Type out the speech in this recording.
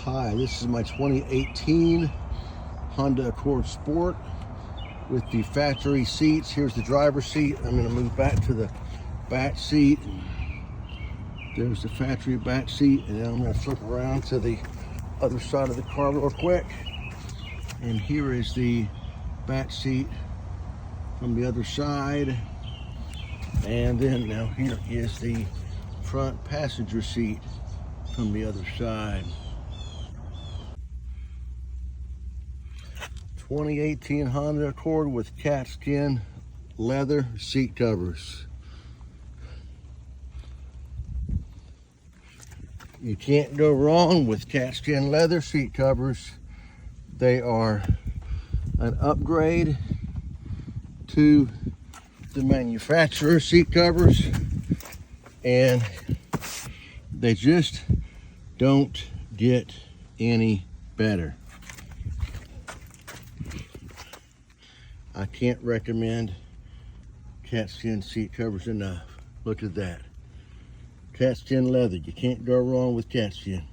Hi, this is my 2018 Honda Accord Sport with the factory seats. Here's the driver's seat. I'm going to move back to the back seat. There's the factory back seat, and then I'm going to flip around to the other side of the car real quick. And here is the back seat from the other side. And then now here is the front passenger seat from the other side. 2018 Honda Accord with Katzkin Leather seat covers. You can't go wrong with Katzkin Leather seat covers. They are an upgrade to the manufacturer seat covers, and they just don't get any better. I can't recommend Katzkin seat covers enough. Look at that. Katzkin Leather. You can't go wrong with Katzkin.